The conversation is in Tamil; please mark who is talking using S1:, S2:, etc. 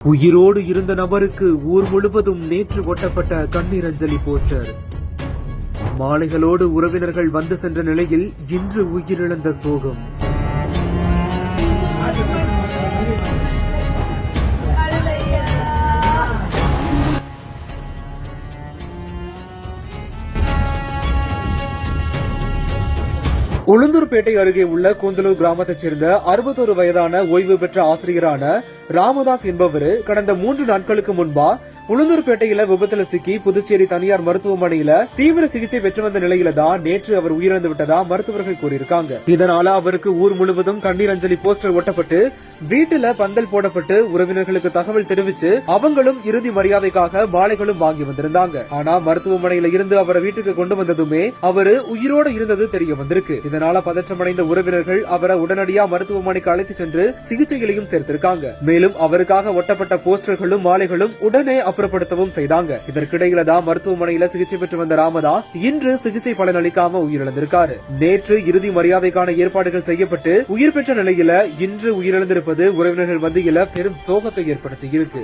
S1: உயிரோடு இருந்த நபருக்கு ஊர் முழுவதும் நேற்று ஒட்டப்பட்ட கண்ணீர் அஞ்சலி போஸ்டர். மாலைகளோடு உறவினர்கள் வந்து சென்ற நிலையில் இன்று உயிரிழந்த சோகம். உளுந்தூர்பேட்டை அருகே உள்ள கூந்தலூர் கிராமத்தைச் சேர்ந்த 61 வயதான ஓய்வு பெற்ற ஆசிரியரான ராமதாஸ் என்பவர் கடந்த 3 நாட்களுக்கு முன்பா உளுந்தூர்பேட்டையில விபத்துல சிக்கி புதுச்சேரி தனியார் மருத்துவமனையில தீவிர சிகிச்சை பெற்று வந்த நிலையில தான் நேற்று அவர் உயிரிழந்து விட்டதா மருத்துவர்கள் கூறியிருக்காங்க. இதனால அவருக்கு ஊர் முழுவதும் கண்ணீர் அஞ்சலி போஸ்டர் ஒட்டப்பட்டு வீட்டுல பந்தல் போடப்பட்டு உறவினர்களுக்கு தகவல் தெரிவிச்சு அவங்களும் இறுதி மரியாதைக்காக மாலைகளும் வாங்கி வந்திருந்தாங்க. ஆனா மருத்துவமனையில இருந்து அவரை வீட்டுக்கு கொண்டு வந்ததுமே அவரு உயிரோடு இருந்தது தெரிய வந்திருக்கு. இதனால பதற்றமடைந்த உறவினர்கள் அவரை உடனடியா மருத்துவமனைக்கு அழைத்து சென்று சிகிச்சைகளையும் சேர்த்திருக்காங்க. மேலும் அவருக்காக ஒட்டப்பட்ட போஸ்டர்களும் மாலைகளும் உடனே அப்புறப்படுத்தவும் செய்தாங்க. இதற்கிடையில தான் மருத்துவமனையில சிகிச்சை பெற்று வந்த ராமதாஸ் இன்று சிகிச்சை பலனளிக்காம உயிரிழந்திருக்காரு. நேற்று இறுதி மரியாதைக்கான ஏற்பாடுகள் செய்யப்பட்டு உயிர் பெற்ற நிலையில இன்று உயிரிழந்திருப்பது உறவினர்கள் மத்தியில பெரும் சோகத்தை ஏற்படுத்தி இருக்கு.